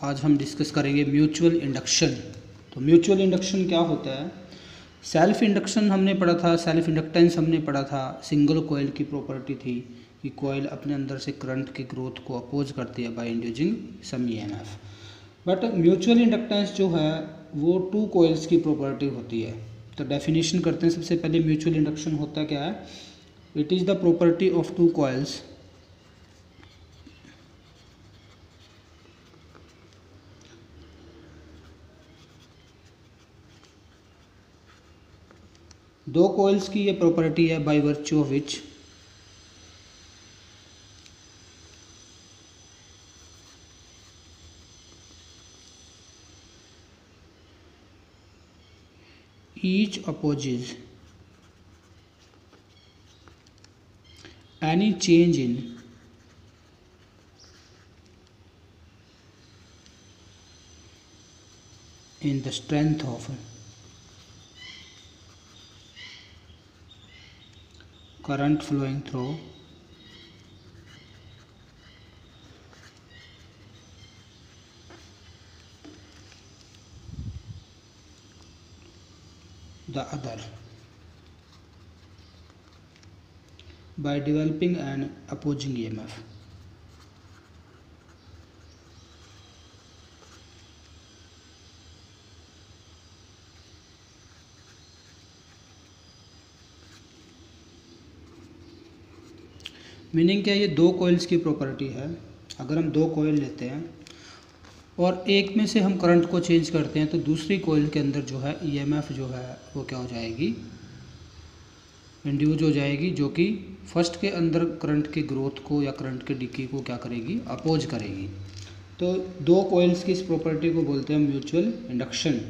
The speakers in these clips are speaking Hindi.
आज हम डिस्कस करेंगे म्यूचुअल इंडक्शन। तो म्यूचुअल इंडक्शन क्या होता है? सेल्फ इंडक्शन हमने पढ़ा था, सेल्फ इंडक्टेंस हमने पढ़ा था। सिंगल कॉइल की प्रॉपर्टी थी कि कॉइल अपने अंदर से करंट के ग्रोथ को अपोज करती है by inducing some EMF. But mutual inductance जो है वो टू कॉइल्स की प्रॉपर्टी होती है। तो डेफिनेशन करते हैं। सबसे पहले म्यूचुअल इंडक्शन होता क्या है? It is the property of two coils दो कॉइल्स की ये प्रॉपर्टी है by virtue of which each opposes any change in the strength of current flowing through the other by developing an opposing EMF. Meaning क्या? ये दो कॉइल्स की प्रॉपर्टी है। अगर हम दो कॉइल लेते हैं और एक में से हम करंट को चेंज करते हैं तो दूसरी कॉइल के अंदर जो है ईएमएफ जो है वो क्या हो जाएगी? इंड्यूस हो जाएगी, जो कि फर्स्ट के अंदर करंट के ग्रोथ को या करंट के डिके को क्या करेगी? अपोज करेगी। तो दो कॉइल्स की इस प्रॉपर्टी को बोलते हैं म्यूचुअल इंडक्शन।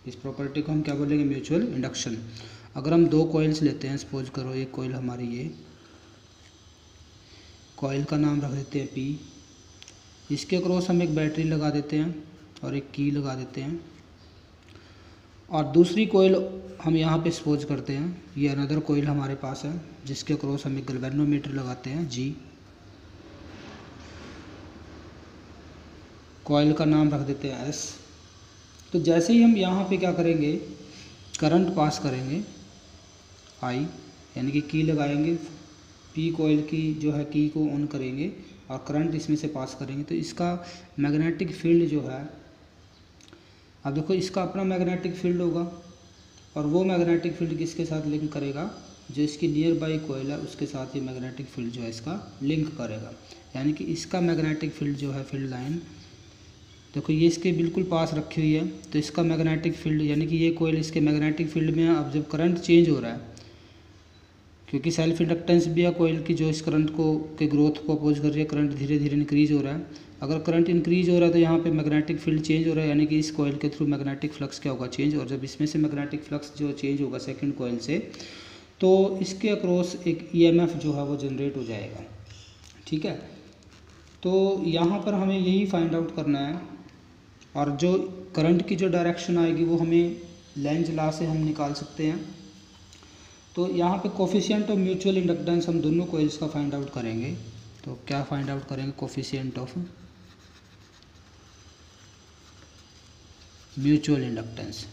इस प्रॉपर्टी को हम क्या बोलेंगे? Mutual induction. अगर हम दो कॉइल्स लेते हैं, सपोज करो एक कॉइल हमारी ये कॉइल का नाम रख देते हैं पी, इसके क्रॉस हम एक बैटरी लगा देते हैं और एक की लगा देते हैं, और दूसरी कॉइल हम यहाँ पे सपोज करते हैं ये अनदर कॉइल हमारे पास है जिसके क्रॉस हम एक गैल्वेनोमीटर लगाते हैं जी। कॉइल का नाम रख देते हैं एस। तो जैसे ही हम यहाँ पे क्या करेंगे? करंट पास करेंगे आई, यानी कि की लगाएंगे, पी कॉइल की जो है की को ऑन करेंगे और करंट इसमें से पास करेंगे, तो इसका मैग्नेटिक फील्ड जो है, अब देखो इसका अपना मैग्नेटिक फील्ड होगा और वो मैग्नेटिक फील्ड किसके साथ लिंक करेगा? जो इसकी नियर बाई कॉइल है उसके साथ ये मैग्नेटिक फील्ड जो है इसका लिंक करेगा। यानी कि इसका मैग्नेटिक फील्ड जो है, फील्ड लाइन देखो ये इसके बिल्कुल पास रखी हुई है, तो इसका मैग्नेटिक फील्ड यानी कि ये कॉइल इसके मैग्नेटिक फील्ड में है। अब जब करंट चेंज हो रहा है, क्योंकि सेल्फ इंडक्टेंस भी है कॉइल की जो इस करंट को के ग्रोथ को अपोज कर रही है, करंट धीरे धीरे इंक्रीज हो रहा है। अगर करंट इंक्रीज हो रहा है तो यहाँ पे मैग्नेटिक फील्ड चेंज हो रहा है, यानी कि इस कॉइल के थ्रू मैग्नेटिक फ्लक्स क्या होगा? चेंज। और जब इसमें से मैग्नेटिक फ्लक्स जो चेंज होगा सेकंड कॉइल से, तो इसके अक्रॉस एक ईएमएफ जो है वो जनरेट हो जाएगा। ठीक है, तो यहाँ पर हमें यही फाइंड आउट करना है, और जो करंट की जो डायरेक्शन आएगी वो हमें लेंज लॉ से हम निकाल सकते हैं। तो यहाँ पे कोफिशिएंट ऑफ म्यूचुअल इंडक्टेंस हम दोनों कॉइल्स का फाइंड आउट करेंगे। तो क्या फाइंड आउट करेंगे? Coefficient of mutual inductance.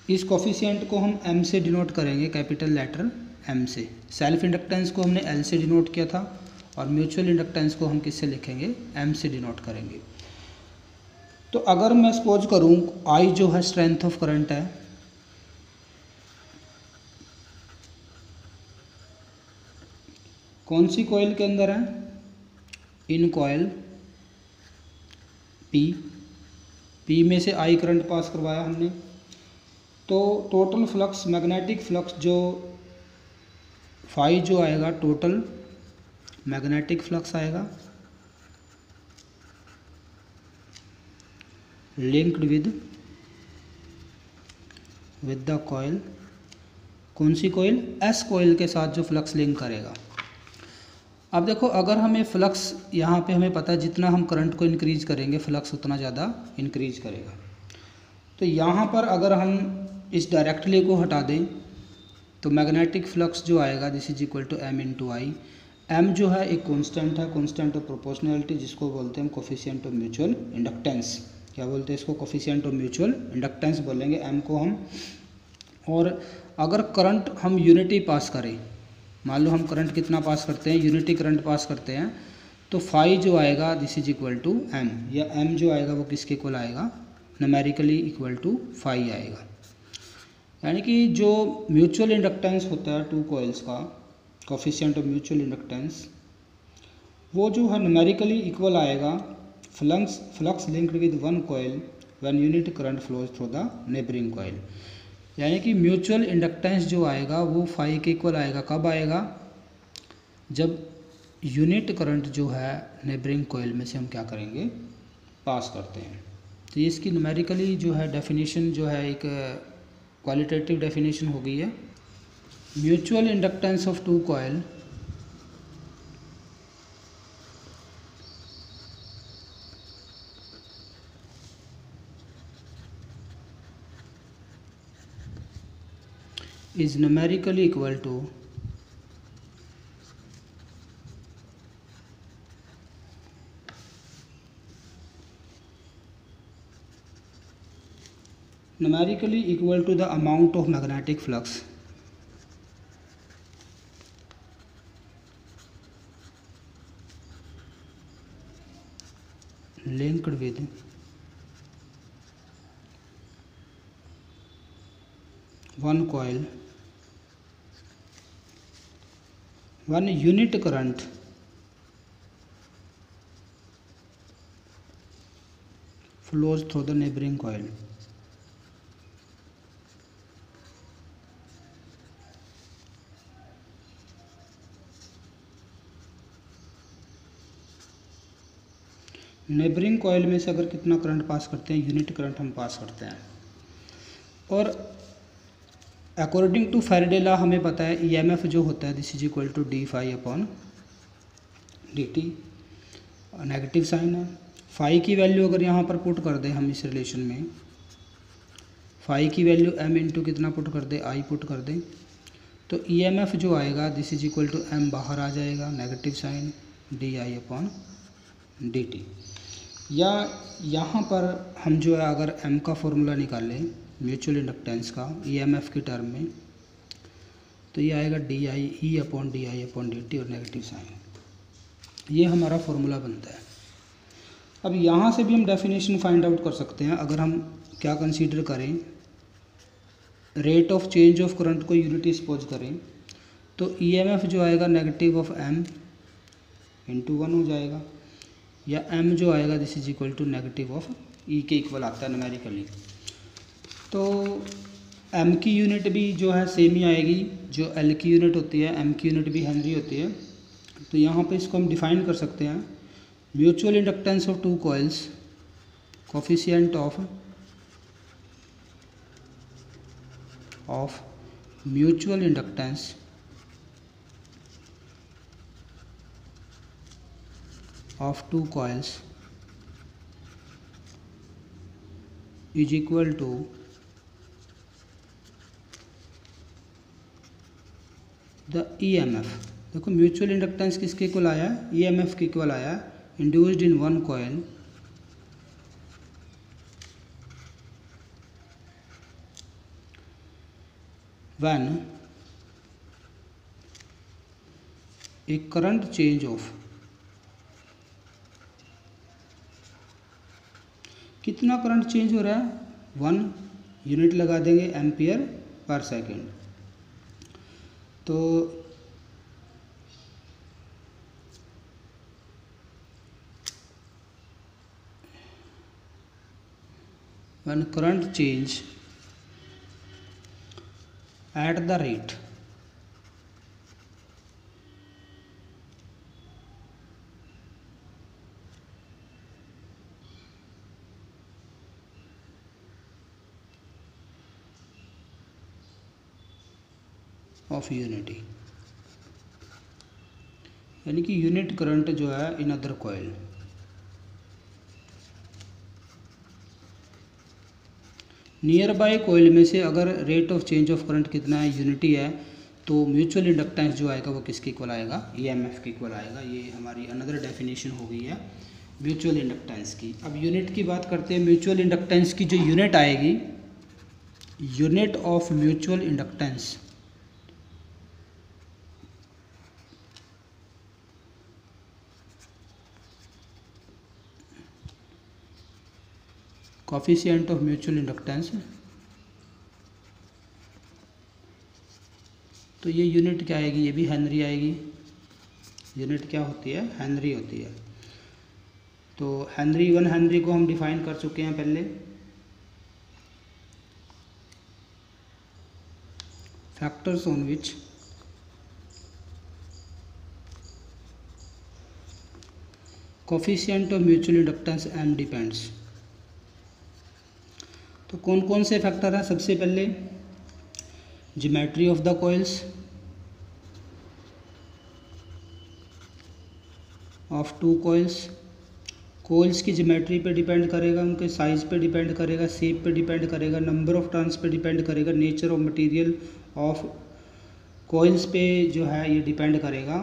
इस कोफिशिएंट को हम m से डिनोट करेंगे, कैपिटल लेटर m से। सेल्फ इंडक्टेंस को हमने L से डिनोट किया था और म्यूचुअल इंडक्टेंस को हम किससे लिखेंगे? m से डिनोट करेंगे। तो अगर मैं सपोज करूं I जो है स्ट्रेंथ ऑफ करंट है, कौन सी कॉइल के अंदर है? इन कॉइल P में से I करंट पास करवाया हमने, तो टोटल फ्लक्स, मैग्नेटिक फ्लक्स जो फाई जो आएगा, टोटल मैग्नेटिक फ्लक्स आएगा लिंक्ड विद द कॉइल। कौन सी कॉइल? एस कॉइल के साथ जो फ्लक्स लिंक करेगा। अब देखो अगर हमें फ्लक्स यहाँ पे हमें पता है जितना हम करंट को इंक्रीज करेंगे फ्लक्स उतना ज़्यादा इंक्रीज करेगा। तो यहाँ पर अगर हम इस डायरेक्टली को हटा दें तो मैग्नेटिक फ्लक्स जो आएगा this is equal to m into I. M जो है एक कांस्टेंट है, कांस्टेंट ऑफ प्रोपोर्शनैलिटी, जिसको बोलते हैं हम कोफिशिएंट ऑफ म्यूचुअल इंडक्टेंस। क्या बोलते हैं इसको? कोफिशिएंट ऑफ म्यूचुअल इंडक्टेंस बोलेंगे एम को हम। और अगर करंट हम यूनिटी पास करें, मान लो हम करंट कितना पास करते हैं, यूनिटी करंट पास करते हैं, तो फाई जो आएगा this is equal to M, या एम जो आएगा वो किसके इक्वल आएगा? न्यूमेरिकली इक्वल टू फाई आएगा। यानी कि जो म्यूचुअल इंडक्टेंस होता है टू कॉइल्स का, कोफिशिएंट ऑफ म्यूचुअल इंडक्टेंस, वो जो है न्यूमेरिकली इक्वल आएगा flux linked with one coil when unit current flows through the neighbouring coil. यानी कि म्यूचुअल इंडक्टेंस जो आएगा वो फाई के इक्वल आएगा। कब आएगा? जब यूनिट करंट जो है नेबरिंग कॉइल में से हम क्या करेंगे? पास करते हैं। तो ये इसकी न्यूमेरिकली जो है डेफिनेशन जो है एक क्वालिटेटिव डेफिनेशन हो गई है। Mutual inductance of two coil is numerically equal to the amount of magnetic flux linked with one coil when unit current flows through the neighboring coil। Neighbouring coil में से अगर कितना करंट पास करते हैं? यूनिट करंट हम पास करते हैं। और अकॉर्डिंग टू फैराडे लॉ हमें पता है ईएमएफ जो होता है this is equal to d phi upon d t. Negative sign है। फाई की वैल्यू अगर यहाँ पर पुट कर दें हम इस रिलेशन में, फाई की वैल्यू एम इंटू कितना पुट कर दें? आई पुट कर दें, तो ईएमएफ जो आएगा this is equal to M बाहर आ जाएगा, negative sign d I upon d t. या यहाँ पर हम जो है अगर एम का फॉर्मूला निकालें म्यूचुअल इंडक्टेंस का ईएमएफ की टर्म में, तो ये आएगा D I E upon D I upon d T और नेगेटिव साइन। ये हमारा फॉर्मूला बनता है। अब यहाँ से भी हम डेफिनेशन फाइंड आउट कर सकते हैं। अगर हम क्या कंसीडर करें, rate of change of current को यूनिटी सपोज करें, तो ईएमएफ जो आएगा negative of M into one हो जाएगा, या एम जो आएगा this is equal to negative of E के इक्वल आता है न्यूमेरिकली। तो एम की यूनिट भी जो है सेम ही आएगी जो एल की यूनिट होती है, एम की यूनिट भी हेनरी होती है। तो यहाँ पे इसको हम डिफाइन कर सकते हैं, mutual inductance of two coils, coefficient of mutual inductance of two coils is equal to the EMF। देखो म्यूचुअल इंडक्टेंस किसके इक्वल आया है? EMF के इक्वल आया, induced in one coil when a current change of कितना करंट चेंज हो रहा है? 1 यूनिट लगा देंगे एम्पियर पर सेकेंड। तो when current change at the rate of unity, यानी कि यूनिट करंट जो है in other coil, near by coil में से अगर rate of change of current कितना है? यूनिटी है, तो म्यूचुअल इंडक्टेंस जो आएगा वो किसके इक्वल आएगा, ईएमएफ के इक्वल आएगा। ये हमारी अनदर डेफिनेशन हो गई है म्यूचुअल इंडक्टेंस की। अब यूनिट की बात करते हैं। म्यूचुअल इंडक्टेंस की जो यूनिट आएगी, unit of mutual inductance coefficient of mutual inductance, तो ये यूनिट क्या आएगी, ये भी हेनरी आएगी। यूनिट क्या होती है, हेनरी होती है। तो हेनरी 1 हेनरी को हम डिफाइन कर चुके हैं पहले। Factors on which coefficient of mutual inductance M depends. तो कौन कौन से फैक्टर हैं, सबसे पहले geometry of the coils of two coils. Coils की ज्योमेट्री पे डिपेंड करेगा, उनके साइज़ पे डिपेंड करेगा, शेप पे डिपेंड करेगा, नंबर ऑफ टर्न्स पे डिपेंड करेगा, nature of material of coils पे जो है ये डिपेंड करेगा।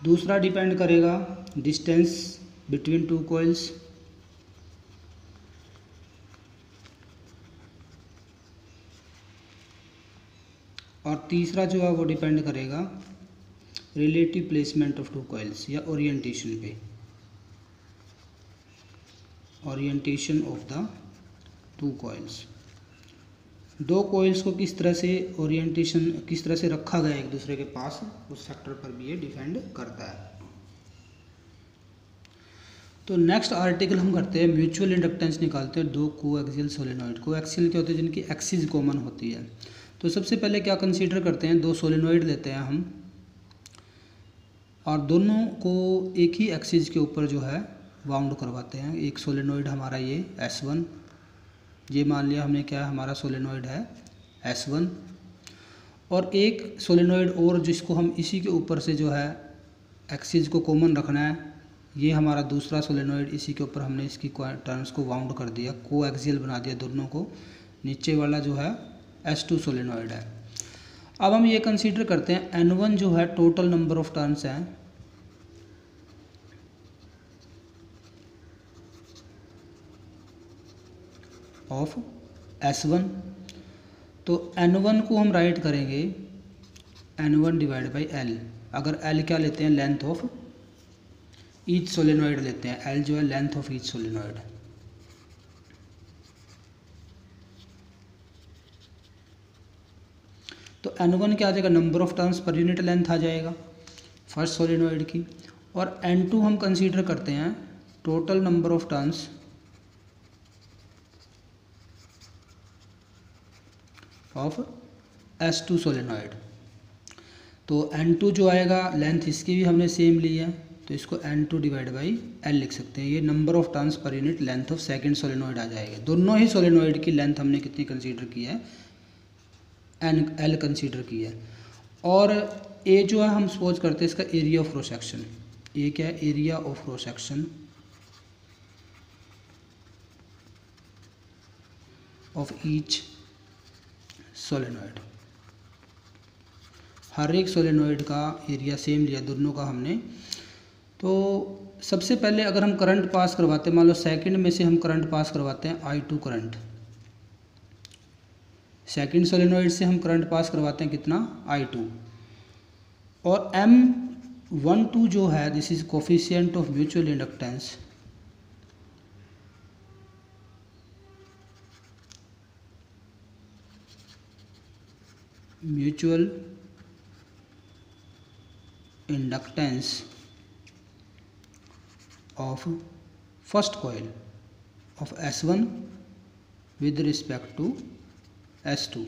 दूसरा डिपेंड करेगा डिस्टेंस बिटवीन टू कॉइल्स। और तीसरा जो है वो डिपेंड करेगा relative placement of two coils या ओरिएंटेशन पे, orientation of the two coils. दो कॉइल्स को किस तरह से ओरिएंटेशन, किस तरह से रखा गया एक दूसरे के पास, उस फैक्टर पर भी ये डिपेंड करता है। तो नेक्स्ट आर्टिकल हम करते हैं म्यूचुअल इंडक्टेंस निकालते हैं दो कोएक्सियल सोलेनोइड। कोएक्सियल क्या होते हैं, जिनकी एक्सिस कॉमन होती है। तो सबसे पहले क्या कंसीडर करते हैं, दो सोलेनोइड लेते हैं हम और दोनों को एक ही एक्सिस के ऊपर जो है वाउंड करवाते हैं। एक सोलेनोइड हमारा ये S1, ये मान लिया हमने क्या हमारा सोलेनोइड है S1, और एक सोलेनोइड और जिसको हम इसी के ऊपर से जो है एक्सिस को कॉमन रखना है, ये हमारा दूसरा सोलेनोइड, इसी के ऊपर हमने इसकी टर्न्स को वाउंड कर दिया, कोएक्सियल बना दिया दोनों को। नीचे वाला जो है S2 सोलेनोइड है। अब हम ये कंसीडर करते हैं N1 जो है टोटल नंबर ऑफ टर्न्स हैं ऑफ S1। तो N1 को हम राइट करेंगे N1 डिवाइड बाई L। अगर L क्या लेते हैं, लेंथ ऑफ ईच सोलेनोइड लेते हैं, L जो है लेंथ ऑफ ईच सोलेनोइड। तो N1 क्या आ जाएगा, number of turns per unit length आ जाएगा फर्स्ट सोलेनोइड की। और N2 हम कंसीडर करते हैं total number of turns of S2 solenoid. तो N2 जो आएगा, लेंथ इसकी भी हमने सेम ली है, तो इसको N2 डिवाइड बाई L लिख सकते हैं। ये number of turns per unit length of second solenoid आ जाएगा। दोनों ही सोलेनोइड की लेंथ हमने कितनी कंसीडर की है, L कंसीडर की है। और A जो है हम सपोज करते हैं इसका area of cross section. A क्या है, area of cross section of each solenoid. हर एक सोलेनोइड का एरिया सेम लिया दोनों का हमने। तो सबसे पहले अगर हम करंट पास करवाते हैं, मान लो सेकंड में से हम करंट पास करवाते हैं I2 करंट, सेकंड सोलेनोइड से हम करंट पास करवाते हैं कितना, I2। और M12 जो है, this is coefficient of mutual inductance, mutual inductance of first coil of S1 with respect to S2।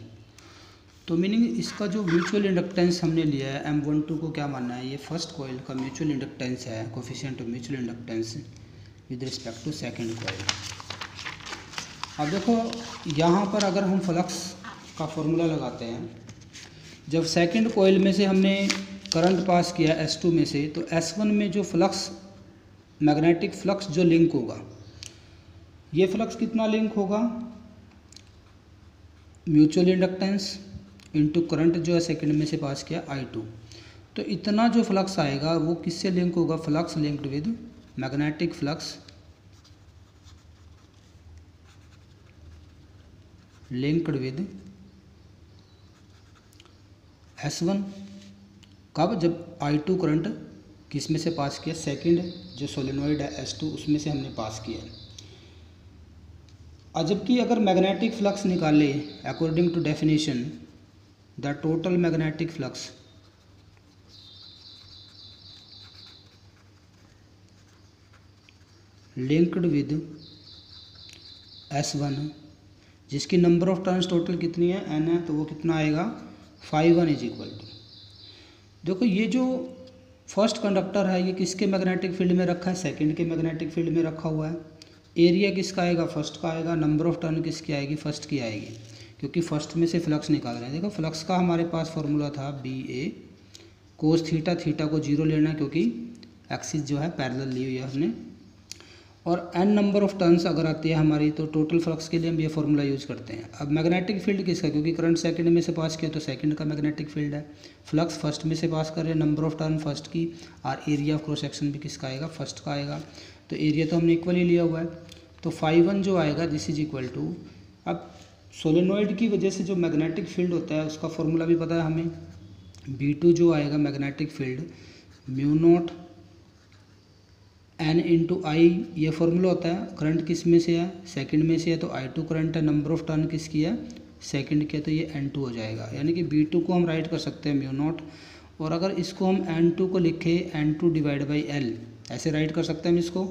तो मीनिंग इसका जो म्यूचुअल इंडक्टेंस हमने लिया है M12 को क्या मानना है, ये फर्स्ट कॉइल का म्यूचुअल इंडक्टेंस है, coefficient of mutual inductance with respect to second coil. अब देखो यहाँ पर अगर हम फ्लक्स का फॉर्मूला लगाते हैं, जब सेकंड कॉइल में से हमने करंट पास किया S2 में से, तो S1 में जो फ्लक्स, मैग्नेटिक फ्लक्स जो लिंक होगा, ये फ्लक्स कितना लिंक होगा, म्यूचुअल इंडक्टेंस इनटू करंट जो है सेकंड में से पास किया I2। तो इतना जो फ्लक्स आएगा वो किससे लिंक होगा, flux linked with magnetic flux linked with S1। कब, जब I2 करंट किस में से पास किया, सेकंड जो सोलेनोइड है S2 उसमें से हमने पास किया। और जबकि अगर मैग्नेटिक फ्लक्स निकाले according to definition, the total magnetic flux linked with S1 जिसकी नंबर ऑफ टर्न्स टोटल कितनी है n है, तो वो कितना आएगा 5 इज इक्वल टू, देखो ये जो फर्स्ट कंडक्टर है ये किसके मैग्नेटिक फील्ड में रखा है, सेकंड के मैग्नेटिक फील्ड में रखा हुआ है। एरिया किसका आएगा, फर्स्ट का आएगा। नंबर ऑफ टर्न किसकी आएगी, फर्स्ट की आएगी, क्योंकि फर्स्ट में से फ्लक्स निकाल रहे हैं। देखो फ्लक्स का हमारे पास फॉर्मूला था BA कोस थीटा, थीटा को 0 लेना है क्योंकि एक्सिस जो है पैरेलल ली हुई है हमने। और n नंबर ऑफ टर्न्स अगर आती है हमारी तो टोटल फ्लक्स के लिए हम ये फॉर्मूला यूज़ करते हैं। अब मैग्नेटिक फील्ड किसका, क्योंकि करंट सेकंड में से पास किया तो सेकंड का मैग्नेटिक फील्ड है। फ्लक्स फर्स्ट में से पास कर रहे हैं, नंबर ऑफ टर्न फर्स्ट की, और एरिया ऑफ क्रॉस सेक्शन भी किसका आएगा, फर्स्ट का आएगा। तो एरिया तो हमने इक्वली लिया हुआ है, तो 5 जो आएगा दिस इज इक्वल टू, अब सोलेनोइड की वजह से जो मैग्नेटिक फील्ड होता है उसका फॉर्मूला भी पता है हमें, B2 जो आएगा magnetic field mu naught n into I, ये फॉर्मूला होता है। करंट किस में से है, सेकंड में से है, तो I2 करंट है, नंबर ऑफ टर्न किसकी है, सेकंड की है, तो ये N2 हो जाएगा। यानी कि B2 को हम राइट कर सकते हैं म्यू नॉट, और अगर इसको हम N2 को लिखे N2 डिवाइड बाई L, ऐसे राइट कर सकते हैं हम इसको,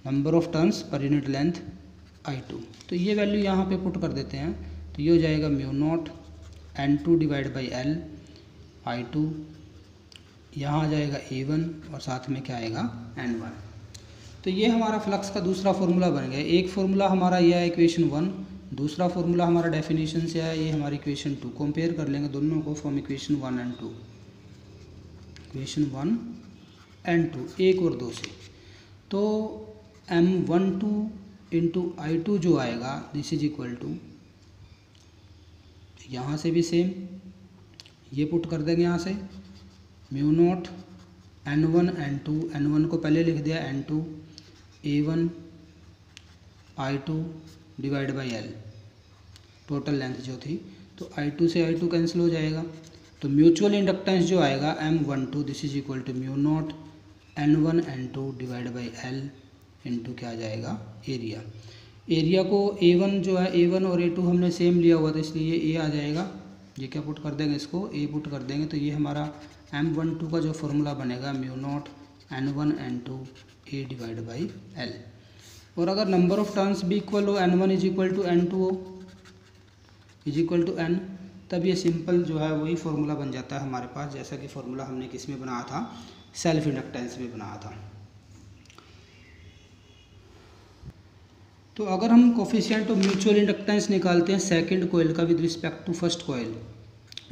number of turns per unit length I2। तो ये वैल्यू यहाँ पे पुट कर देते हैं, तो ये हो जाएगा mu naught N2 divide by L I2, यहाँ आ जाएगा A1 और साथ में क्या आएगा N1। तो ये हमारा फ्लक्स का दूसरा फार्मूला बन गया। एक फार्मूला हमारा यह है इक्वेशन 1, दूसरा फार्मूला हमारा डेफिनेशन से है, ये हमारी इक्वेशन 2। कंपेयर कर लेंगे दोनों को from equation 1 and 2, equation 1 and 2, 1 और 2 से। तो M12 इंटू I2 जो आएगा दिस इज इक्वल टू, यहाँ से भी सेम ये पुट कर देंगे यहाँ से, mu naught N1 N2, N1 को पहले लिख दिया, N2 A1 I2 divide by L, total length जो थी, तो I2 से I2 कैंसिल हो जाएगा। तो म्यूचुअल इंडक्टेंस जो आएगा M12 this is equal to mu naught N1 N2 divide by L into क्या आ जाएगा एरिया। एरिया को A1 जो है, A1 और A2 हमने सेम लिया हुआ था इसलिए ये A आ जाएगा, ये क्या पुट कर देंगे, इसको A पुट कर देंगे, तो ये हमारा M12 का जो फॉर्मूला बनेगा mu naught N1 N2 A divide by L। और अगर नंबर ऑफ टर्न्स भी इक्वल हो, N1 is equal to N2 हो इज इक्वल टू N, तब ये सिंपल जो है वही फॉर्मूला बन जाता है हमारे पास, जैसा कि फॉर्मूला हमने किस में बनाया था, सेल्फ इंडक्टेंस में बनाया था। तो अगर हम कोफिशिएंट ऑफ म्यूचुअल इंडक्टेंस निकालते हैं सेकंड कॉइल का with respect to first coil,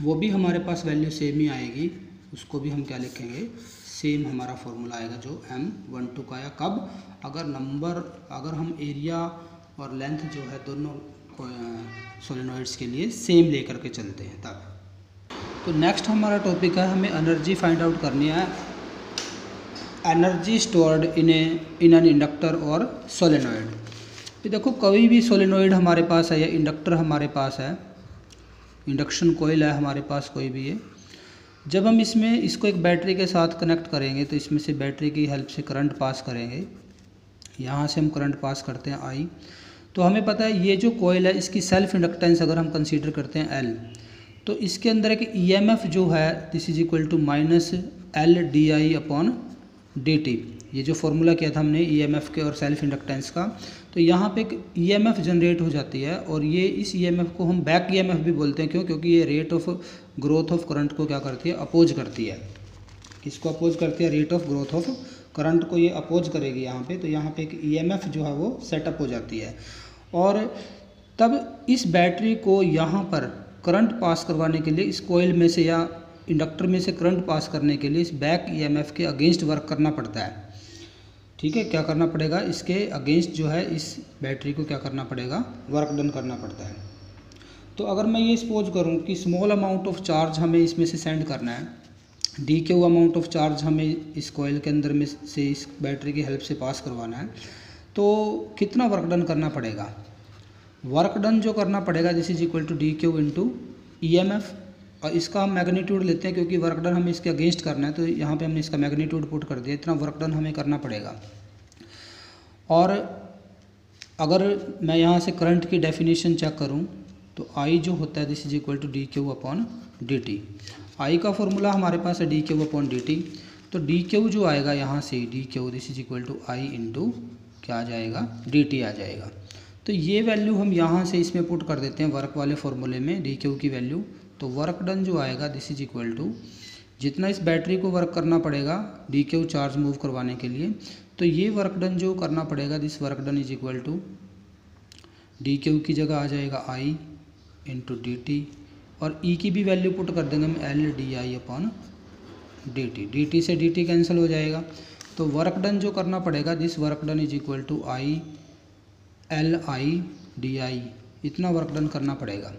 वो भी हमारे पास वैल्यू सेम ही आएगी, उसको भी हम क्या लिखेंगे, सेम हमारा फॉर्मूला आएगा जो M12 का आया। कब, अगर हम एरिया और लेंथ जो है दोनों सोलेनोइड्स के लिए सेम लेकर के चलते हैं तब। तो नेक्स्ट हमारा टॉपिक है, हमें एनर्जी फाइंड आउट करनी है, energy stored in an inductor और सोलेनोइड। तो देखो कोई भी सोलेनोइड हमारे पास है या इंडक्टर हमारे पास है, इंडक्शन कोयल है हमारे पास कोई भी है, जब हम इसको एक बैटरी के साथ कनेक्ट करेंगे तो इसमें से बैटरी की हेल्प से करंट पास करेंगे, यहाँ से हम करंट पास करते हैं I। तो हमें पता है ये जो कोयल है इसकी सेल्फ इंडक्टेंस अगर हम कंसीडर करते हैं L, तो इसके अंदर एक EMF जो है this is equal to minus LdI/dt। ये जो फॉर्मूला किया था हमने EMF के और सेल्फ इंडक्टेंस का, तो यहाँ पे एक EMF जनरेट हो जाती है, और ये इस EMF को हम बैक EMF भी बोलते हैं। क्यों, क्योंकि ये rate of growth of current को क्या करती है, अपोज करती है। किसको अपोज करती है, rate of growth of current को ये अपोज करेगी यहाँ पे। तो यहाँ पे एक EMF जो है वो सेटअप हो जाती है, और तब इस बैटरी को यहाँ पर करंट पास करवाने के लिए इस कोयल में से या इंडक्टर में से करंट पास करने के लिए इस बैक EMF के अगेंस्ट वर्क करना पड़ता है। ठीक है, क्या करना पड़ेगा, इसके अगेंस्ट जो है इस बैटरी को क्या करना पड़ेगा, वर्क डन करना पड़ता है। तो अगर मैं ये सपोज करूँ कि स्मॉल अमाउंट ऑफ चार्ज हमें इसमें से सेंड करना है, d Q amount of charge हमें इस कॉइल के अंदर में से इस बैटरी की हेल्प से पास करवाना है, तो कितना वर्क डन करना पड़ेगा? वर्क डन जो करना पड़ेगा this is equal to d Q into E M F, और इसका हम मैग्नीट्यूड लेते हैं क्योंकि वर्क डन हमें इसके अगेंस्ट करना है, तो यहाँ पे हमने इसका मैग्नीट्यूड पुट कर दिया, इतना वर्क डन हमें करना पड़ेगा। और अगर मैं यहाँ से करंट की डेफिनेशन चेक करूँ तो आई जो होता है this is equal to d q upon d t. I का फॉर्मूला हमारे पास है d q upon d t, तो डी क्यू जो आएगा यहाँ से d q this is equal to I into क्या आ जाएगा, डी टी आ जाएगा। तो ये वैल्यू हम यहाँ से इसमें पुट कर देते हैं वर्क वाले फॉर्मूले में, डी क्यू की वैल्यू। तो वर्क डन जो आएगा दिस इज इक्वल टू जितना इस बैटरी को वर्क करना पड़ेगा डी क्यू चार्ज मूव करवाने के लिए, तो ये वर्क डन जो करना पड़ेगा this work done is equal to d Q की जगह आ जाएगा आई इंटू डी टी, और ई की भी वैल्यू पुट कर देंगे हम L d I upon d t. D t से डी टी कैंसिल हो जाएगा, तो वर्क डन जो करना पड़ेगा this work done is equal to I L I d I, इतना वर्क डन करना पड़ेगा।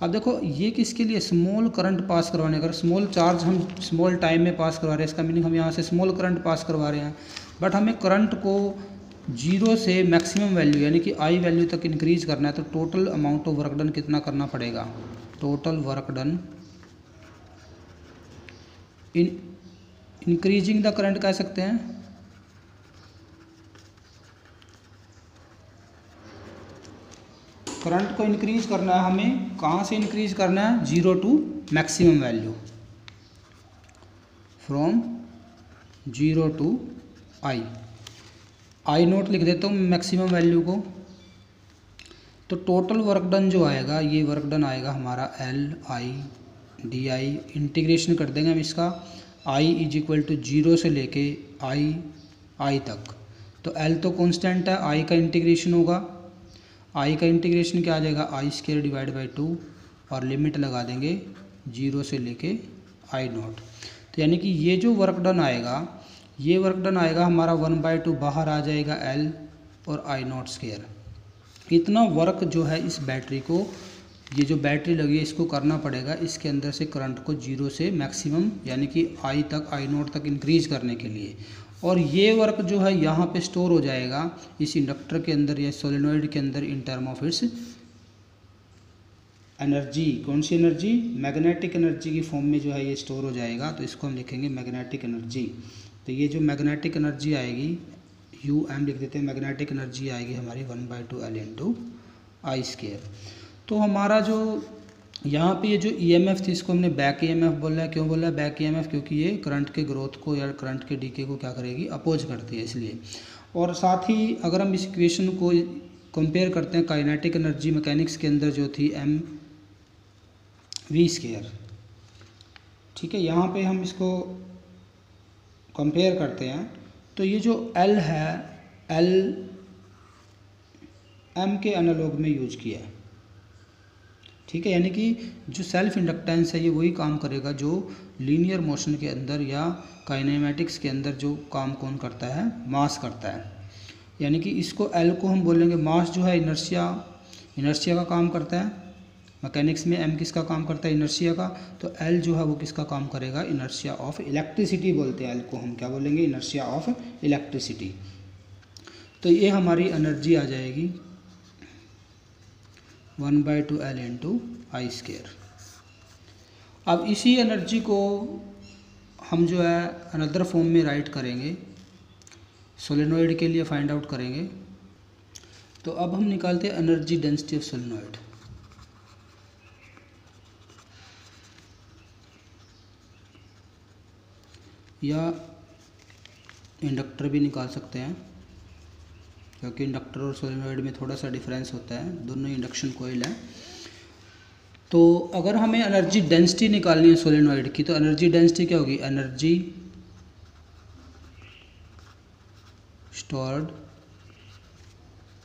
अब देखो ये किसके लिए, स्मॉल करंट पास करवाने, अगर स्मॉल चार्ज हम स्मॉल टाइम में पास करवा रहे हैं, इसका मीनिंग हम यहाँ से स्मॉल करंट पास करवा रहे हैं, बट हमें करंट को 0 से मैक्सिमम वैल्यू यानी कि आई वैल्यू तक इंक्रीज करना है, तो total amount of work done कितना करना पड़ेगा? Total work done in increasing the current कह सकते हैं, करंट को इंक्रीज करना है हमें, कहाँ से इंक्रीज करना है? 0 to maximum value, from 0 to I naught लिख देता हूँ मैक्सिमम वैल्यू को। तो टोटल वर्क डन जो आएगा ये वर्क डन आएगा हमारा L I d I, integration कर देंगे हम इसका, आई इज इक्वल टू 0 से लेके आई तक। तो एल तो कांस्टेंट है, आई का इंटीग्रेशन होगा, आई का इंटीग्रेशन क्या आ जाएगा? आई स्क्वायर डिवाइड बाई 2, और लिमिट लगा देंगे 0 से लेके आई नोट। तो यानी कि ये जो वर्क डन आएगा ये वर्क डन आएगा हमारा 1/2 बाहर आ जाएगा एल और आई नोट स्क्वायर। इतना वर्क जो है इस बैटरी को, ये जो बैटरी लगी है इसको करना पड़ेगा इसके अंदर से करंट को 0 से मैक्सिमम यानी कि आई तक, आई नोट तक इंक्रीज करने के लिए। और ये वर्क जो है यहाँ पे स्टोर हो जाएगा इस इंडक्टर के अंदर या सोलेनोइड के अंदर in term of its energy. कौन सी एनर्जी? मैग्नेटिक एनर्जी की फॉर्म में जो है ये स्टोर हो जाएगा, तो इसको हम लिखेंगे मैग्नेटिक एनर्जी। तो ये जो मैग्नेटिक एनर्जी आएगी यू एम लिख देते हैं, मैग्नेटिक एनर्जी आएगी हमारी 1/2 एल इंटू आई स्क्वायर। तो हमारा जो यहाँ पे ये जो ईएमएफ थी इसको हमने बैक ईएमएफ बोला है। क्यों बोला है बैक ईएमएफ? क्योंकि ये करंट के ग्रोथ को या करंट के डीके को क्या करेगी? अपोज करती है इसलिए। और साथ ही अगर हम इस इक्वेशन को कंपेयर करते हैं काइनेटिक एनर्जी मैकेनिक्स के अंदर जो थी एम वी स्क्वायर, ठीक है, यहाँ पे हम इसको कंपेयर करते हैं तो ये जो एल है एल एम के एनालॉग में यूज किया है, ठीक है, यानी कि जो सेल्फ इंडक्टेंस है ये वही काम करेगा जो लीनियर मोशन के अंदर या काइनेमेटिक्स के अंदर जो काम कौन करता है? मास करता है। यानी कि इसको एल को हम बोलेंगे मास जो है इनर्शिया का काम करता है। मैकेनिक्स में एम किसका काम करता है? इनर्शिया का। तो एल जो है वो किसका काम करेगा? इनर्शिया ऑफ इलेक्ट्रिसिटी बोलते हैं एल को, हम क्या बोलेंगे? Inertia of electricity. तो ये हमारी एनर्जी आ जाएगी 1/2 एल इंटू आई स्क्वायर। अब इसी एनर्जी को हम जो है अनदर फॉर्म में राइट करेंगे, सोलेनोइड के लिए फाइंड आउट करेंगे। तो अब हम निकालते हैं एनर्जी डेंसिटी ऑफ सोलेनोइड। या इंडक्टर भी निकाल सकते हैं क्योंकि इंडक्टर और सोलेनोइड में थोड़ा सा डिफरेंस होता है, दोनों ही इंडक्शन कोइल हैं। तो अगर हमें एनर्जी डेंसिटी निकालनी है सोलेनोइड की तो एनर्जी डेंसिटी क्या होगी? Energy stored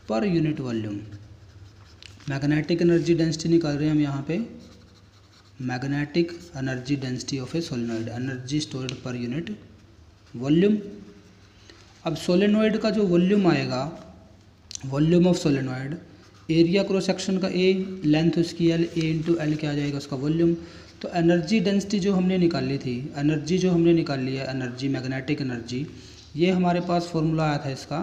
per unit volume. Magnetic energy density निकाल रहे हैं हम यहाँ पे, magnetic energy density of A solenoid, energy stored per unit volume. अब सोलेनोइड का जो वॉल्यूम आएगा, volume of solenoid, area cross section का ए, लेंथ उसकी एल, ए इंटू एल क्या आ जाएगा उसका वॉल्यूम। तो एनर्जी डेंसिटी जो हमने निकाली थी, एनर्जी जो हमने निकाली है, एनर्जी मैग्नेटिक एनर्जी, ये हमारे पास फॉर्मूला आया था इसका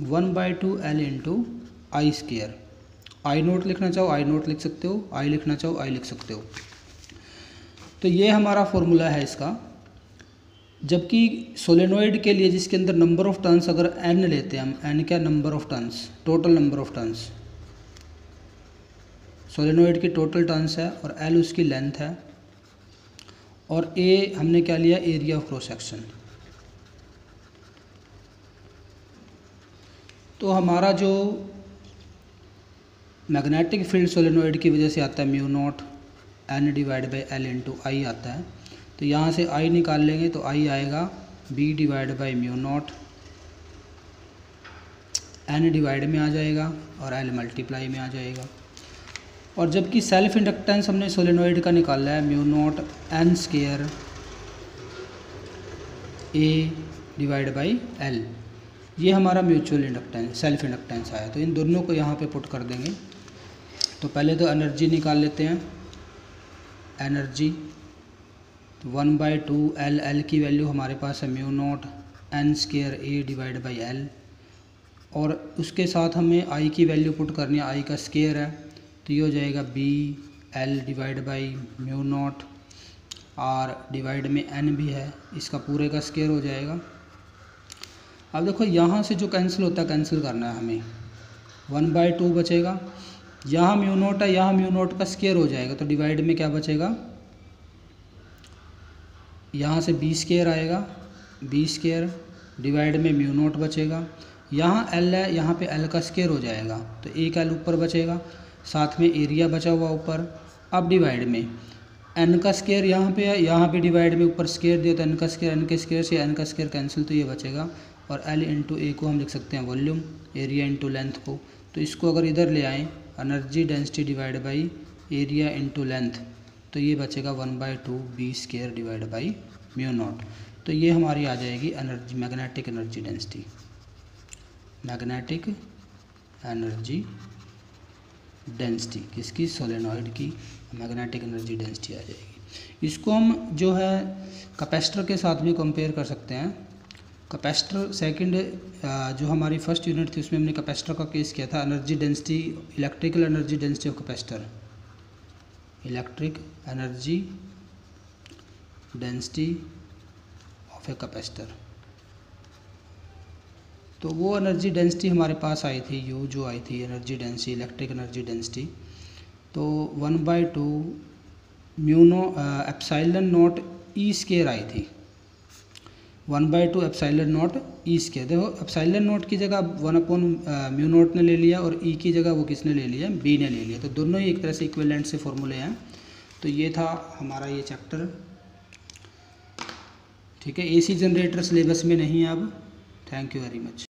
1/2 एल इंटू आई स्क्वायर। आई नोट लिखना चाहो आई नोट लिख सकते हो, आई लिखना चाहो आई लिख सकते हो। तो ये हमारा फॉर्मूला है इसका। जबकि सोलेनोइड के लिए जिसके अंदर नंबर ऑफ टर्न्स अगर एन लेते हैं हम, एन क्या number of turns, total number of turns, solenoid की टोटल टर्न्स है, और एल उसकी लेंथ है, और ए हमने क्या लिया एरिया ऑफ क्रॉस सेक्शन। तो हमारा जो मैग्नेटिक फील्ड सोलेनोइड की वजह से आता है mu naught N divide by l into I आता है। तो यहाँ से आई निकाल लेंगे तो आई आएगा B divide by mu naught, N divide में आ जाएगा और एल मल्टीप्लाई में आ जाएगा। और जबकि सेल्फ इंडक्टेंस हमने सोलेनोइड का निकाला है mu naught N square A divide by L, ये हमारा म्यूचुअल इंडक्टेंस सेल्फ इंडक्टेंस आया। तो इन दोनों को यहाँ पे पुट कर देंगे। तो पहले तो एनर्जी निकाल लेते हैं, एनर्जी 1/2 एल, एल की वैल्यू हमारे पास है mu naught N square A divide by L, और उसके साथ हमें आई की वैल्यू पुट करनी है, आई का स्क्वायर है, तो ये हो जाएगा B L divide by mu naught, R divide में एन भी है, इसका पूरे का स्क्वायर हो जाएगा। अब देखो यहाँ से जो कैंसिल होता है कैंसिल करना है हमें, 1/2 बचेगा, यहाँ म्यू नॉट है, यहाँ म्यू नॉट का स्क्वायर हो जाएगा, तो डिवाइड में क्या बचेगा, यहाँ से बी स्क्वायर आएगा, बी स्क्वायर डिवाइड में म्यू नॉट बचेगा, यहाँ एल है, यहाँ पे एल का स्क्वायर हो जाएगा, तो एक एल ऊपर बचेगा, साथ में एरिया बचा हुआ ऊपर। अब डिवाइड में एन का स्क्वायर यहाँ पे है, यहाँ पे डिवाइड में ऊपर स्क्वायर दिया तो एन का स्क्वायर, एन के स्क्वायर से एन का स्क्वायर कैंसिल, तो ये बचेगा। और एल इंटू ए को हम लिख सकते हैं वॉल्यूम, एरिया इंटू लेंथ को। तो इसको अगर इधर ले आएँ, energy density divide by area into length, तो ये बचेगा 1/2 B square divide by mu naught. तो ये हमारी आ जाएगी energy magnetic energy density, magnetic energy density किसकी, सोलेनॉइड की मैग्नेटिक एनर्जी डेंसिटी आ जाएगी। इसको हम जो है कैपेसिटर के साथ भी कंपेयर कर सकते हैं। कैपेसिटर सेकंड जो हमारी फर्स्ट यूनिट थी उसमें हमने कैपेसिटर का केस किया था, energy density, electrical energy density of capacitor, electric energy density of a capacitor. तो वो एनर्जी डेंसिटी हमारे पास आई थी, यू जो आई थी energy density, electric energy density, तो 1/2 mu no epsilon naught E square आई थी, 1/2 एप्सिलॉन नॉट ई स्क्वायर। देखो एप्सिलॉन नॉट की जगह 1/म्यू नॉट ने ले लिया, और ई की जगह वो किसने ले लिया, बी ने ले लिया। तो दोनों ही एक तरह से इक्विवेलेंट से फॉर्मूले हैं। तो ये था हमारा ये चैप्टर, ठीक है। एसी जनरेटर सिलेबस में नहीं है अब। Thank you very much.